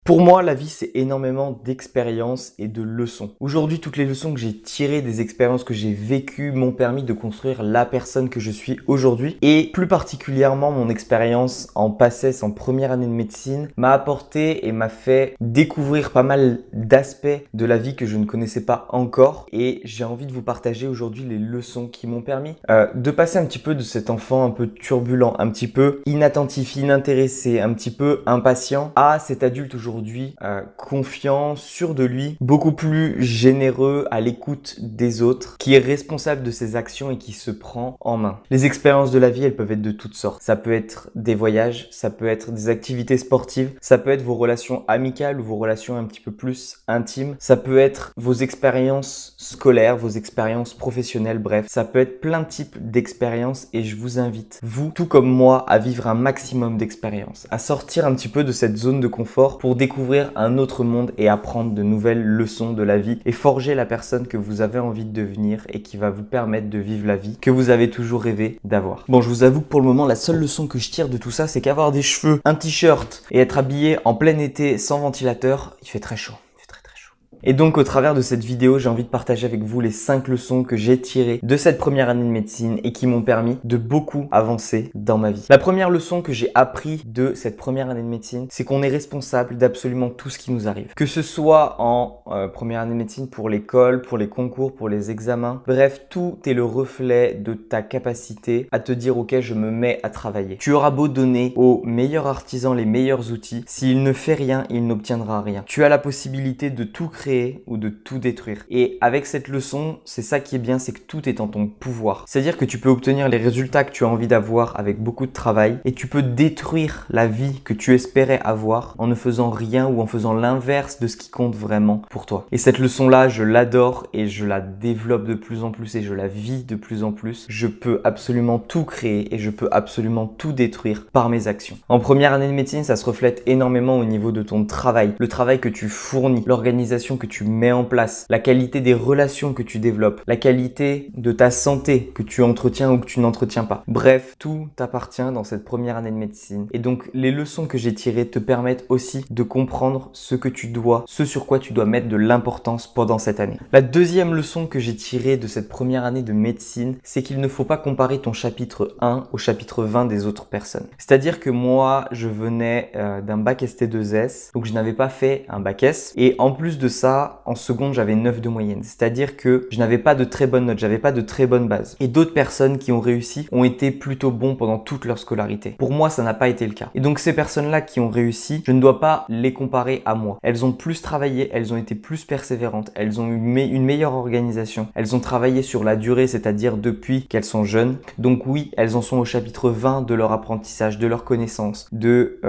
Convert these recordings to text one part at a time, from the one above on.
Pour moi, la vie, c'est énormément d'expériences et de leçons. Aujourd'hui, toutes les leçons que j'ai tirées des expériences que j'ai vécues m'ont permis de construire la personne que je suis aujourd'hui. Et plus particulièrement, mon expérience en PACES, en première année de médecine, m'a apporté et m'a fait découvrir pas mal d'aspects de la vie que je ne connaissais pas encore. Et j'ai envie de vous partager aujourd'hui les leçons qui m'ont permis de passer un petit peu de cet enfant un peu turbulent, un petit peu inattentif, inintéressé, un petit peu impatient, à cet adulte aujourd'hui confiant, sûr de lui, beaucoup plus généreux, à l'écoute des autres, qui est responsable de ses actions et qui se prend en main. Les expériences de la vie, elles peuvent être de toutes sortes. Ça peut être des voyages, ça peut être des activités sportives, ça peut être vos relations amicales ou vos relations un petit peu plus intimes, ça peut être vos expériences scolaires, vos expériences professionnelles, bref, ça peut être plein de types d'expériences et je vous invite, vous, tout comme moi, à vivre un maximum d'expériences, à sortir un petit peu de cette zone de confort pour découvrir un autre monde et apprendre de nouvelles leçons de la vie et forger la personne que vous avez envie de devenir et qui va vous permettre de vivre la vie que vous avez toujours rêvé d'avoir. Bon, je vous avoue que pour le moment, la seule leçon que je tire de tout ça, c'est qu'avoir des cheveux, un t-shirt et être habillé en plein été sans ventilateur, il fait très chaud. Et donc au travers de cette vidéo, j'ai envie de partager avec vous les 5 leçons que j'ai tirées de cette première année de médecine et qui m'ont permis de beaucoup avancer dans ma vie. La première leçon que j'ai appris de cette première année de médecine, c'est qu'on est responsable d'absolument tout ce qui nous arrive. Que ce soit en première année de médecine pour l'école, pour les concours, pour les examens, bref, tout est le reflet de ta capacité à te dire ok, je me mets à travailler. Tu auras beau donner aux meilleurs artisans les meilleurs outils, s'il ne fait rien, il n'obtiendra rien. Tu as la possibilité de tout créer ou de tout détruire. Et avec cette leçon, c'est ça qui est bien, c'est que tout est en ton pouvoir. C'est-à-dire que tu peux obtenir les résultats que tu as envie d'avoir avec beaucoup de travail et tu peux détruire la vie que tu espérais avoir en ne faisant rien ou en faisant l'inverse de ce qui compte vraiment pour toi. Et cette leçon-là, je l'adore et je la développe de plus en plus et je la vis de plus en plus. Je peux absolument tout créer et je peux absolument tout détruire par mes actions. En première année de médecine, ça se reflète énormément au niveau de ton travail, le travail que tu fournis, l'organisation que tu mets en place, la qualité des relations que tu développes, la qualité de ta santé que tu entretiens ou que tu n'entretiens pas. Bref, tout t'appartient dans cette première année de médecine. Et donc, les leçons que j'ai tirées te permettent aussi de comprendre ce que tu dois, ce sur quoi tu dois mettre de l'importance pendant cette année. La deuxième leçon que j'ai tirée de cette première année de médecine, c'est qu'il ne faut pas comparer ton chapitre 1 au chapitre 20 des autres personnes. C'est-à-dire que moi, je venais d'un bac ST2S, donc je n'avais pas fait un bac S. Et en plus de ça, en seconde, j'avais 9 de moyenne. C'est-à-dire que je n'avais pas de très bonnes notes, j'avais pas de très bonne base. Et d'autres personnes qui ont réussi ont été plutôt bons pendant toute leur scolarité. Pour moi, ça n'a pas été le cas. Et donc, ces personnes-là qui ont réussi, je ne dois pas les comparer à moi. Elles ont plus travaillé, elles ont été plus persévérantes, elles ont eu une meilleure organisation. Elles ont travaillé sur la durée, c'est-à-dire depuis qu'elles sont jeunes. Donc oui, elles en sont au chapitre 20 de leur apprentissage, de leur connaissance, de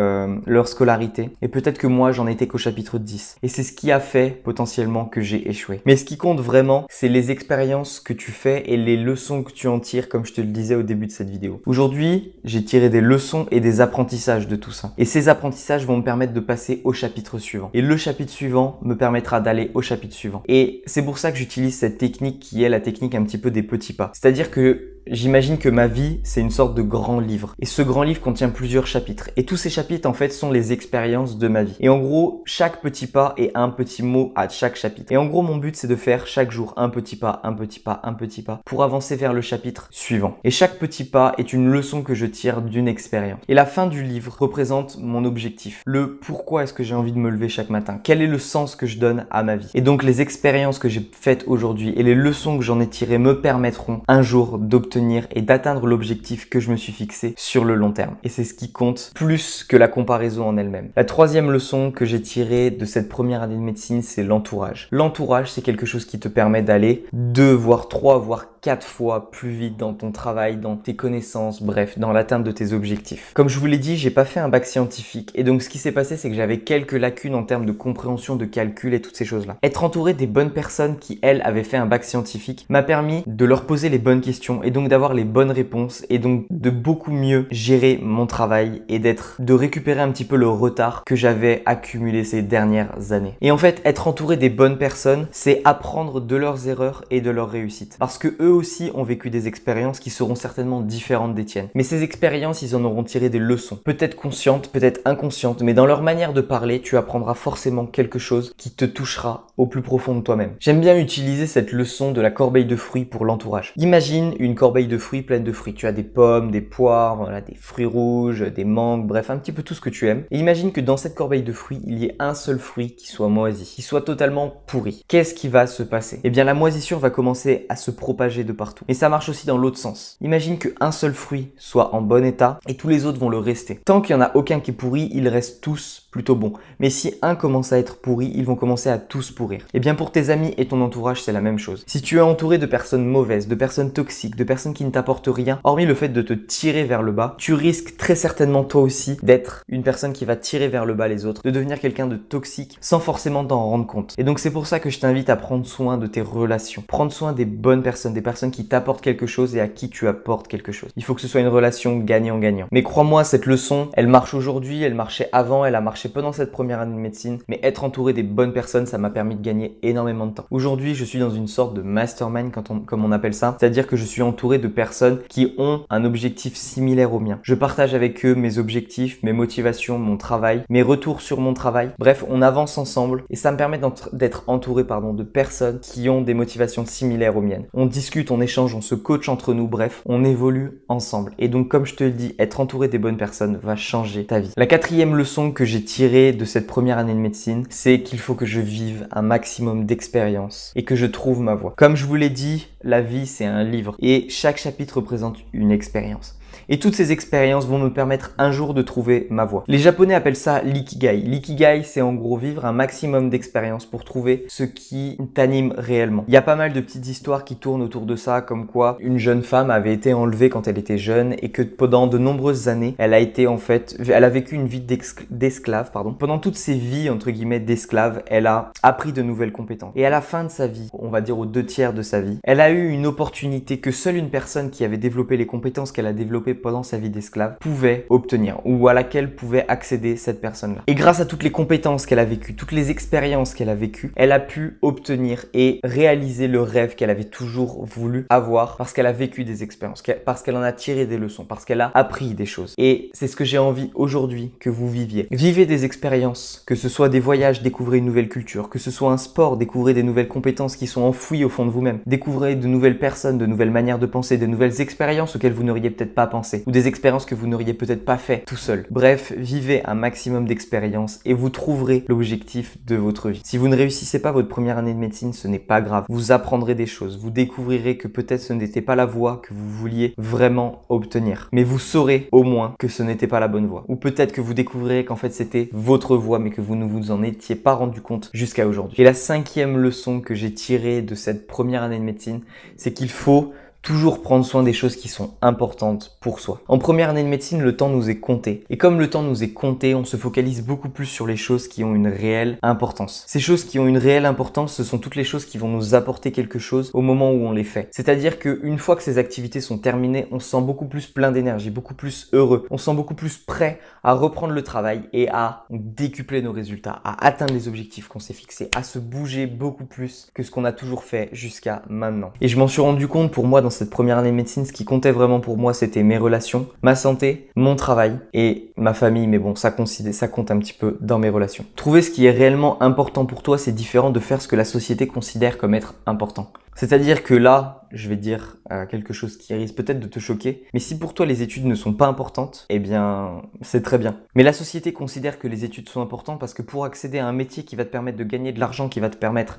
leur scolarité. Et peut-être que moi, j'en étais qu'au chapitre 10. Et c'est ce qui a fait potentiellement que j'ai échoué. Mais ce qui compte vraiment, c'est les expériences que tu fais et les leçons que tu en tires, comme je te le disais au début de cette vidéo. Aujourd'hui, j'ai tiré des leçons et des apprentissages de tout ça. Et ces apprentissages vont me permettre de passer au chapitre suivant. Et le chapitre suivant me permettra d'aller au chapitre suivant. Et c'est pour ça que j'utilise cette technique qui est la technique un petit peu des petits pas. C'est-à-dire que j'imagine que ma vie, c'est une sorte de grand livre. Et ce grand livre contient plusieurs chapitres. Et tous ces chapitres, en fait, sont les expériences de ma vie. Et en gros, chaque petit pas est un petit mot à chaque chapitre. Et en gros, mon but, c'est de faire chaque jour un petit pas, un petit pas, un petit pas pour avancer vers le chapitre suivant. Et chaque petit pas est une leçon que je tire d'une expérience. Et la fin du livre représente mon objectif. Le pourquoi est-ce que j'ai envie de me lever chaque matin? Quel est le sens que je donne à ma vie? Et donc, les expériences que j'ai faites aujourd'hui et les leçons que j'en ai tirées me permettront un jour d'obtenir et d'atteindre l'objectif que je me suis fixé sur le long terme. Et c'est ce qui compte plus que la comparaison en elle-même. La troisième leçon que j'ai tirée de cette première année de médecine, c'est l'entourage. L'entourage, c'est quelque chose qui te permet d'aller 2, voire 3, voire 4 fois plus vite dans ton travail, dans tes connaissances, bref, dans l'atteinte de tes objectifs. Comme je vous l'ai dit, j'ai pas fait un bac scientifique. Et donc, ce qui s'est passé, c'est que j'avais quelques lacunes en termes de compréhension, de calcul et toutes ces choses-là. Être entouré des bonnes personnes qui, elles, avaient fait un bac scientifique m'a permis de leur poser les bonnes questions et donc d'avoir les bonnes réponses et donc de beaucoup mieux gérer mon travail et de récupérer un petit peu le retard que j'avais accumulé ces dernières années. Et en fait, être entouré des bonnes personnes, c'est apprendre de leurs erreurs et de leurs réussites. Parce que eux aussi ont vécu des expériences qui seront certainement différentes des tiennes. Mais ces expériences, ils en auront tiré des leçons. Peut-être conscientes, peut-être inconscientes, mais dans leur manière de parler, tu apprendras forcément quelque chose qui te touchera au plus profond de toi-même. J'aime bien utiliser cette leçon de la corbeille de fruits pour l'entourage. Imagine une corbeille de fruits pleine de fruits. Tu as des pommes, des poires, voilà, des fruits rouges, des mangues, bref, un petit peu tout ce que tu aimes. Et imagine que dans cette corbeille de fruits, il y ait un seul fruit qui soit moisi, qui soit totalement pourri. Qu'est-ce qui va se passer? Eh bien, la moisissure va commencer à se propager de partout. Et ça marche aussi dans l'autre sens. Imagine qu'un seul fruit soit en bon état et tous les autres vont le rester. Tant qu'il n'y en a aucun qui est pourri, ils restent tous plutôt bons. Mais si un commence à être pourri, ils vont commencer à tous pourrir. Et bien pour tes amis et ton entourage, c'est la même chose. Si tu es entouré de personnes mauvaises, de personnes toxiques, de personnes qui ne t'apportent rien, hormis le fait de te tirer vers le bas, tu risques très certainement toi aussi d'être une personne qui va tirer vers le bas les autres, de devenir quelqu'un de toxique sans forcément t'en rendre compte. Et donc c'est pour ça que je t'invite à prendre soin de tes relations. Prendre soin des bonnes personnes, des personnes qui t'apportent quelque chose et à qui tu apportes quelque chose. Il faut que ce soit une relation gagnant-gagnant. Mais crois-moi, cette leçon, elle marche aujourd'hui, elle marchait avant, elle a marché pendant cette première année de médecine, mais être entouré des bonnes personnes, ça m'a permis de gagner énormément de temps. Aujourd'hui, je suis dans une sorte de mastermind, comme on appelle ça, c'est-à-dire que je suis entouré de personnes qui ont un objectif similaire au mien. Je partage avec eux mes objectifs, mes motivations, mon travail, mes retours sur mon travail. Bref, on avance ensemble et ça me permet d'être entouré de personnes qui ont des motivations similaires aux miennes. On discute, on échange, on se coach entre nous, bref, on évolue ensemble. Et donc, comme je te le dis, être entouré des bonnes personnes va changer ta vie. La quatrième leçon que j'ai tirée de cette première année de médecine, c'est qu'il faut que je vive un maximum d'expérience et que je trouve ma voie. Comme je vous l'ai dit, la vie c'est un livre et chaque chapitre représente une expérience. Et toutes ces expériences vont me permettre un jour de trouver ma voie. Les Japonais appellent ça l'ikigai. L'ikigai, c'est en gros vivre un maximum d'expériences pour trouver ce qui t'anime réellement. Il y a pas mal de petites histoires qui tournent autour de ça, comme quoi une jeune femme avait été enlevée quand elle était jeune et que pendant de nombreuses années, elle a vécu une vie d'esclave, Pendant toutes ces vies, entre guillemets, d'esclave, elle a appris de nouvelles compétences. Et à la fin de sa vie, on va dire aux 2/3 de sa vie, elle a eu une opportunité que seule une personne qui avait développé les compétences qu'elle a développées pendant sa vie d'esclave pouvait obtenir ou à laquelle pouvait accéder cette personne-là. Et grâce à toutes les compétences qu'elle a vécues, toutes les expériences qu'elle a vécues, elle a pu obtenir et réaliser le rêve qu'elle avait toujours voulu avoir parce qu'elle a vécu des expériences, parce qu'elle en a tiré des leçons, parce qu'elle a appris des choses. Et c'est ce que j'ai envie aujourd'hui que vous viviez. Vivez des expériences, que ce soit des voyages, découvrez une nouvelle culture, que ce soit un sport, découvrez des nouvelles compétences qui sont enfouies au fond de vous-même, découvrez de nouvelles personnes, de nouvelles manières de penser, de nouvelles expériences auxquelles vous n'auriez peut-être pas pensé ou des expériences que vous n'auriez peut-être pas fait tout seul. Bref, vivez un maximum d'expériences et vous trouverez l'objectif de votre vie. Si vous ne réussissez pas votre première année de médecine, ce n'est pas grave. Vous apprendrez des choses, vous découvrirez que peut-être ce n'était pas la voie que vous vouliez vraiment obtenir. Mais vous saurez au moins que ce n'était pas la bonne voie. Ou peut-être que vous découvrirez qu'en fait c'était votre voie mais que vous ne vous en étiez pas rendu compte jusqu'à aujourd'hui. Et la cinquième leçon que j'ai tirée de cette première année de médecine, c'est qu'il faut toujours prendre soin des choses qui sont importantes pour soi. En première année de médecine, le temps nous est compté. Et comme le temps nous est compté, on se focalise beaucoup plus sur les choses qui ont une réelle importance. Ces choses qui ont une réelle importance, ce sont toutes les choses qui vont nous apporter quelque chose au moment où on les fait. C'est-à-dire qu'une fois que ces activités sont terminées, on se sent beaucoup plus plein d'énergie, beaucoup plus heureux. On se sent beaucoup plus prêt à reprendre le travail et à décupler nos résultats, à atteindre les objectifs qu'on s'est fixés, à se bouger beaucoup plus que ce qu'on a toujours fait jusqu'à maintenant. Et je m'en suis rendu compte pour moi dans cette première année de médecine, ce qui comptait vraiment pour moi, c'était mes relations, ma santé, mon travail et ma famille. Mais bon, ça compte un petit peu dans mes relations. Trouver ce qui est réellement important pour toi, c'est différent de faire ce que la société considère comme être important. C'est-à-dire que là, je vais dire quelque chose qui risque peut-être de te choquer, mais si pour toi les études ne sont pas importantes, eh bien, c'est très bien. Mais la société considère que les études sont importantes parce que pour accéder à un métier qui va te permettre de gagner de l'argent, qui va te permettre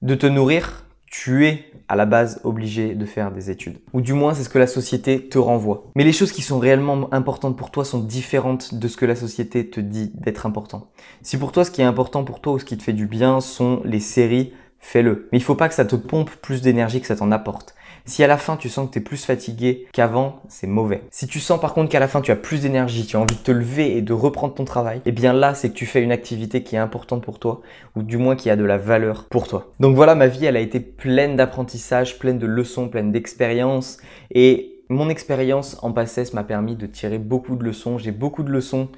de te nourrir, tu es à la base obligé de faire des études. Ou du moins, c'est ce que la société te renvoie. Mais les choses qui sont réellement importantes pour toi sont différentes de ce que la société te dit d'être important. Si pour toi, ce qui est important pour toi ou ce qui te fait du bien sont les séries, fais-le. Mais il faut pas que ça te pompe plus d'énergie que ça t'en apporte. Si à la fin tu sens que tu es plus fatigué qu'avant, c'est mauvais. Si tu sens par contre qu'à la fin tu as plus d'énergie, tu as envie de te lever et de reprendre ton travail, eh bien là c'est que tu fais une activité qui est importante pour toi ou du moins qui a de la valeur pour toi. Donc voilà, ma vie elle a été pleine d'apprentissage, pleine de leçons, pleine d'expériences et mon expérience en PACES m'a permis de tirer beaucoup de leçons. J'ai beaucoup de leçons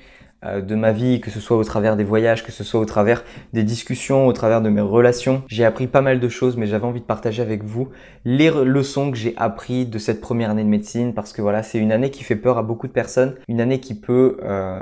de ma vie, que ce soit au travers des voyages, que ce soit au travers des discussions, au travers de mes relations. J'ai appris pas mal de choses, mais j'avais envie de partager avec vous les leçons que j'ai appris de cette première année de médecine, parce que voilà, c'est une année qui fait peur à beaucoup de personnes, une année qui peut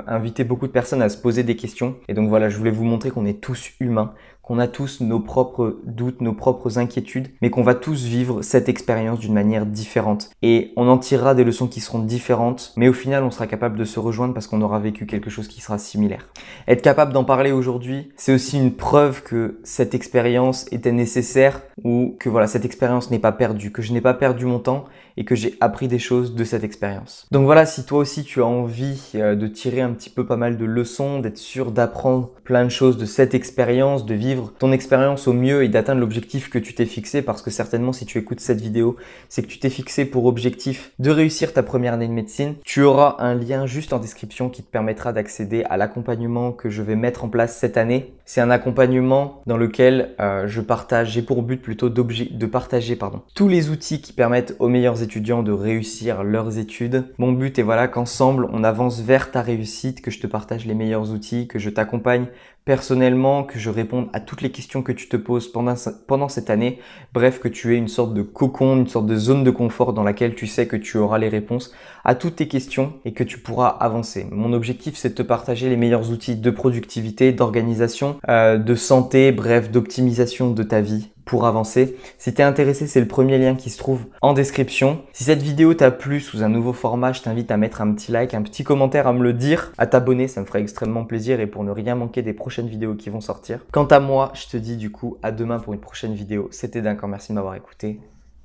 inviter beaucoup de personnes à se poser des questions. Et donc voilà, je voulais vous montrer qu'on est tous humains, qu'on a tous nos propres doutes, nos propres inquiétudes, mais qu'on va tous vivre cette expérience d'une manière différente. Et on en tirera des leçons qui seront différentes, mais au final, on sera capable de se rejoindre parce qu'on aura vécu quelque chose qui sera similaire. Être capable d'en parler aujourd'hui, c'est aussi une preuve que cette expérience était nécessaire, ou que voilà, cette expérience n'est pas perdue, que je n'ai pas perdu mon temps et que j'ai appris des choses de cette expérience. Donc voilà, si toi aussi tu as envie de tirer un petit peu pas mal de leçons, d'être sûr d'apprendre plein de choses de cette expérience, de vivre ton expérience au mieux et d'atteindre l'objectif que tu t'es fixé, parce que certainement si tu écoutes cette vidéo, c'est que tu t'es fixé pour objectif de réussir ta première année de médecine, tu auras un lien juste en description qui te permettra d'accéder à l'accompagnement que je vais mettre en place cette année. C'est un accompagnement dans lequel j'ai pour but plutôt de partager tous les outils qui permettent aux meilleurs étudiants de réussir leurs études. Mon but est voilà qu'ensemble on avance vers ta réussite, que je te partage les meilleurs outils, que je t'accompagne personnellement, que je réponde à toutes les questions que tu te poses pendant cette année. Bref, que tu aies une sorte de cocon, une sorte de zone de confort dans laquelle tu sais que tu auras les réponses à toutes tes questions et que tu pourras avancer. Mon objectif, c'est de te partager les meilleurs outils de productivité, d'organisation, de santé, bref, d'optimisation de ta vie pour avancer. Si tu es intéressé, c'est le premier lien qui se trouve en description. Si cette vidéo t'a plu sous un nouveau format, je t'invite à mettre un petit like, un petit commentaire, à me le dire, à t'abonner, ça me ferait extrêmement plaisir, et pour ne rien manquer des prochaines vidéos qui vont sortir. Quant à moi, je te dis du coup à demain pour une prochaine vidéo. C'était Duncan, merci de m'avoir écouté.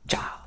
Ciao!